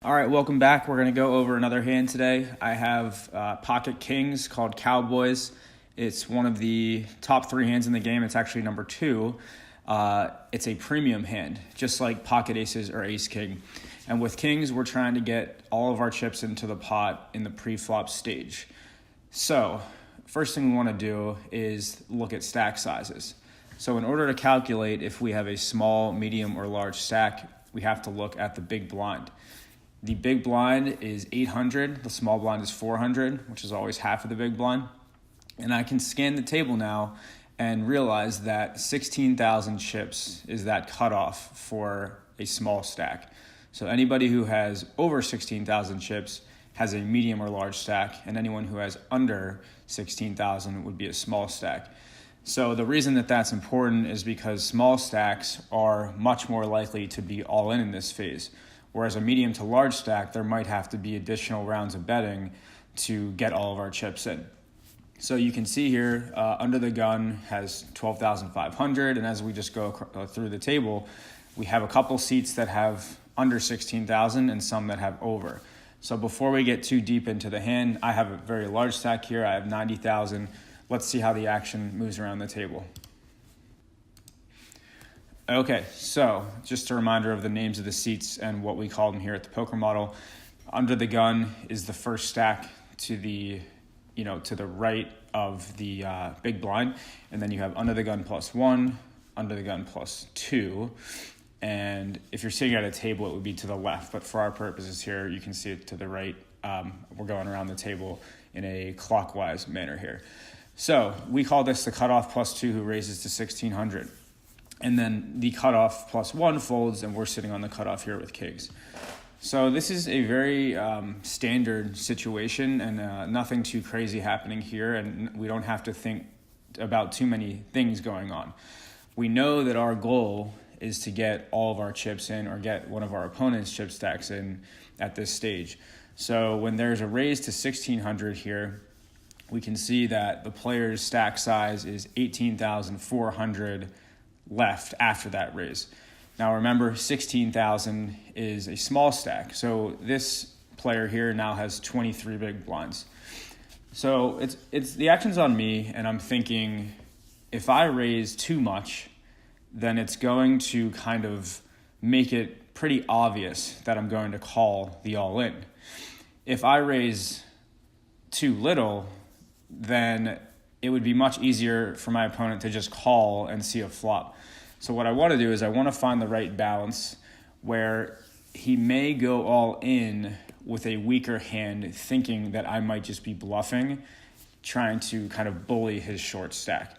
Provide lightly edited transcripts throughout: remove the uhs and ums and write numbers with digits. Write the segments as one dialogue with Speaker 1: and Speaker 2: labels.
Speaker 1: All right, welcome back. We're going to go over another hand today. I have pocket kings called Cowboys. It's one of the top 3 hands in the game. It's actually number 2. It's a premium hand, just like pocket aces or ace king. And with kings, we're trying to get all of our chips into the pot in the pre-flop stage. So first thing we want to do is look at stack sizes. So in order to calculate if we have a small, medium, or large stack, we have to look at the big blind. The big blind is 800, the small blind is 400, which is always half of the big blind. And I can scan the table now and realize that 16,000 chips is that cutoff for a small stack. So anybody who has over 16,000 chips has a medium or large stack, and anyone who has under 16,000 would be a small stack. So the reason that that's important is because small stacks are much more likely to be all in this phase. Whereas a medium to large stack, there might have to be additional rounds of betting to get all of our chips in. So you can see here, under the gun has 12,500, and as we just go through the table, we have a couple seats that have under 16,000 and some that have over. So before we get too deep into the hand, I have a very large stack here. I have 90,000. Let's see how the action moves around the table. Okay, so just a reminder of the names of the seats and what we call them here at the poker model. Under the gun is the first stack to the right of the big blind, and then you have under the gun +1, under the gun +2, and if you're sitting at a table, it would be to the left, but for our purposes here, you can see it to the right. We're going around the table in a clockwise manner here. So we call this the cutoff +2 who raises to 1,600. And then the cutoff +1 folds, and we're sitting on the cutoff here with kings. So this is a very standard situation, and nothing too crazy happening here, and we don't have to think about too many things going on. We know that our goal is to get all of our chips in or get one of our opponent's chip stacks in at this stage. So when there's a raise to 1,600 here, we can see that the player's stack size is 18,400 left after that raise. Now remember, 16,000 is a small stack. So this player here now has 23 big blinds. So it's the action's on me, and I'm thinking if I raise too much, then it's going to kind of make it pretty obvious that I'm going to call the all-in. If I raise too little, then it would be much easier for my opponent to just call and see a flop. So what I want to do is I want to find the right balance where he may go all in with a weaker hand, thinking that I might just be bluffing, trying to kind of bully his short stack.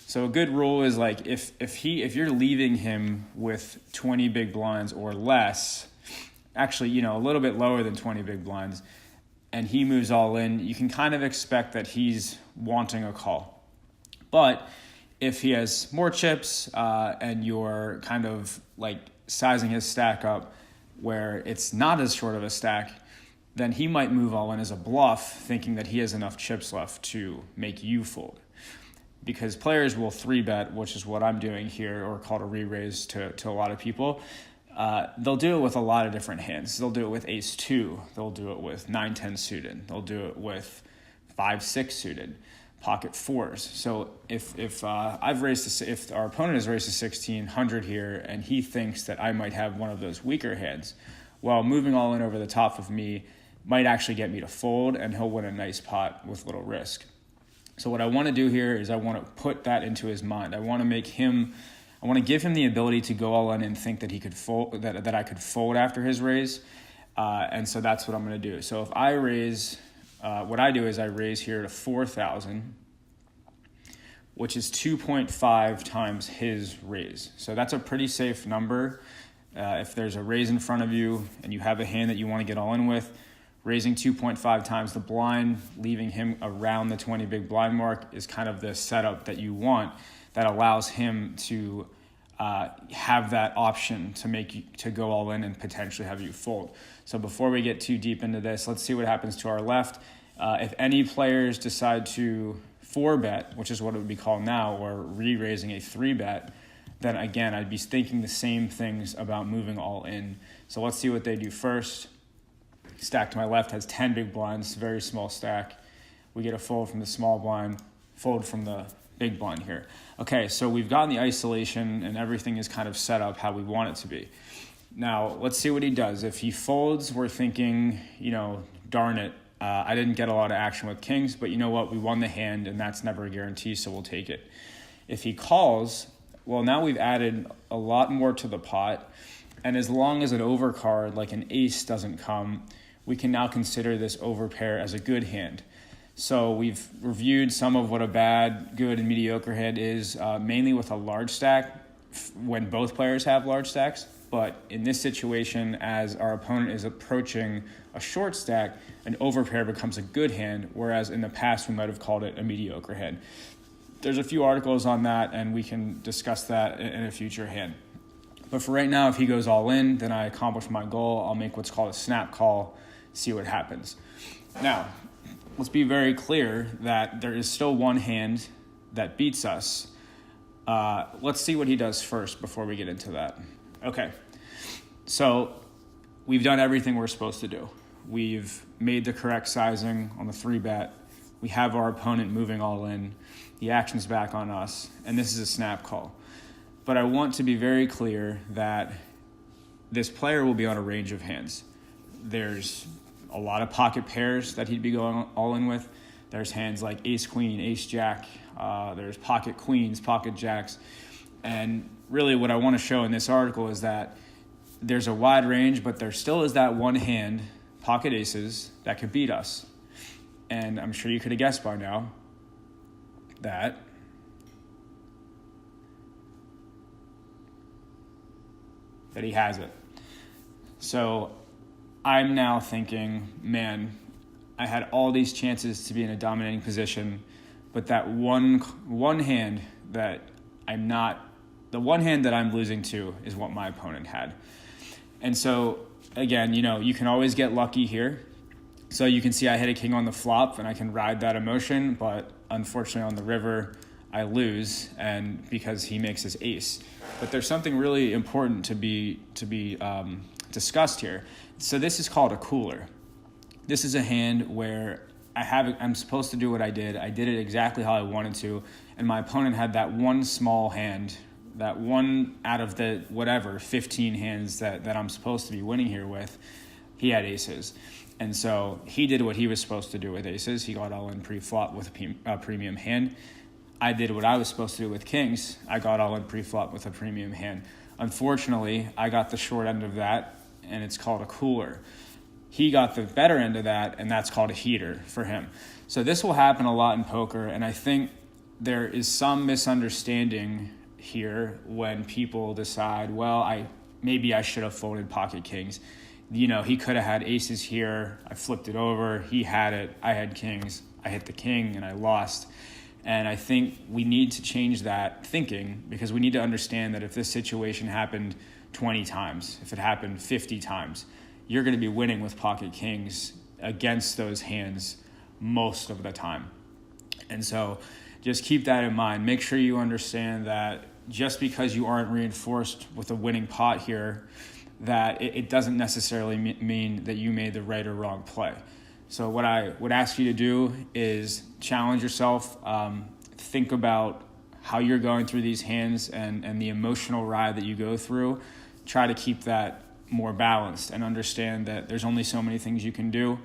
Speaker 1: So a good rule is like if you're leaving him with 20 big blinds or less, actually, a little bit lower than 20 big blinds, and he moves all in, you can kind of expect that he's wanting a call. But if he has more chips and you're kind of like sizing his stack up where it's not as short of a stack, then he might move all in as a bluff, thinking that he has enough chips left to make you fold. Because players will 3-bet, which is what I'm doing here, or called a re-raise to a lot of people. They'll do it with a lot of different hands. They'll do it with ace-2. They'll do it with 9-10 suited. They'll do it with 5-6 suited, pocket fours. So if our opponent has raised to 1,600 here and he thinks that I might have one of those weaker hands, well, moving all in over the top of me might actually get me to fold, and he'll win a nice pot with little risk. So what I want to do here is I want to put that into his mind. I want to give him the ability to go all in and think that he could fold, that I could fold after his raise. And so that's what I'm going to do. So if I raise, what I do is I raise here to 4,000, which is 2.5 times his raise. So that's a pretty safe number. If there's a raise in front of you and you have a hand that you want to get all in with, raising 2.5 times the blind, leaving him around the 20 big blind mark is kind of the setup that you want that allows him to have that option to go all in and potentially have you fold. So before we get too deep into this, let's see what happens to our left. If any players decide to 4-bet, which is what it would be called now, or re-raising a 3-bet, then again, I'd be thinking the same things about moving all in. So let's see what they do first. stack to my left has 10 big blinds, very small stack. We get a fold from the small blind, fold from the big blind here. Okay, so we've gotten the isolation and everything is kind of set up how we want it to be. Now, let's see what he does. If he folds, we're thinking, darn it, I didn't get a lot of action with kings, but you know what? We won the hand, and that's never a guarantee, so we'll take it. If he calls, well, now we've added a lot more to the pot, and as long as an overcard, like an ace, doesn't come, we can now consider this overpair as a good hand. So we've reviewed some of what a bad, good, and mediocre hand is, mainly with a large stack when both players have large stacks. But in this situation, as our opponent is approaching a short stack, an overpair becomes a good hand, whereas in the past we might have called it a mediocre hand. There's a few articles on that, and we can discuss that in a future hand. But for right now, if he goes all in, then I accomplish my goal. I'll make what's called a snap call, see what happens. Now, let's be very clear that there is still one hand that beats us. Let's see what he does first before we get into that. Okay, so we've done everything we're supposed to do. We've made the correct sizing on the 3-bet. We have our opponent moving all in. The action's back on us, and this is a snap call. But I want to be very clear that this player will be on a range of hands. There's a lot of pocket pairs that he'd be going all in with. There's hands like ace-queen, ace-jack. There's pocket queens, pocket jacks. And really what I want to show in this article is that there's a wide range, but there still is that one hand, pocket aces, that could beat us. And I'm sure you could have guessed by now that he has it. So I'm now thinking, man, I had all these chances to be in a dominating position, but that one hand that the one hand that I'm losing to is what my opponent had. And so, again, you can always get lucky here. So you can see I hit a king on the flop, and I can ride that emotion, but unfortunately on the river, I lose, and because he makes his ace. But there's something really important to be discussed here. So this is called a cooler. This is a hand where I'm supposed to do what I did. I did it exactly how I wanted to, and my opponent had that one small hand, that one out of the 15 hands that I'm supposed to be winning here with. He had aces. And so he did what he was supposed to do with aces. He got all in pre-flop with a premium hand. I did what I was supposed to do with kings. I got all in pre-flop with a premium hand. Unfortunately, I got the short end of that, and it's called a cooler. He got the better end of that, and that's called a heater for him. So this will happen a lot in poker, and I think there is some misunderstanding here when people decide, well, maybe I should have folded pocket kings. He could have had aces here. I flipped it over. He had it. I had kings. I hit the king, and I lost. And I think we need to change that thinking, because we need to understand that if this situation happened 20 times, if it happened 50 times, you're going to be winning with pocket kings against those hands most of the time. And so just keep that in mind. Make sure you understand that just because you aren't reinforced with a winning pot here, that it doesn't necessarily mean that you made the right or wrong play. So what I would ask you to do is challenge yourself, think about how you're going through these hands and the emotional ride that you go through. Try to keep that more balanced and understand that there's only so many things you can do.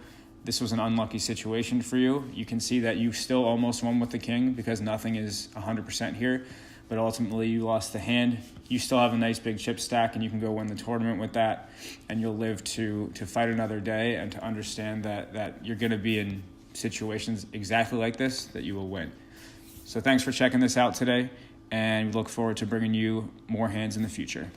Speaker 1: This was an unlucky situation for you. You can see that you still almost won with the king because nothing is 100% here, but ultimately you lost the hand. You still have a nice big chip stack, and you can go win the tournament with that, and you'll live to fight another day and to understand that you're going to be in situations exactly like this that you will win. So thanks for checking this out today, and we look forward to bringing you more hands in the future.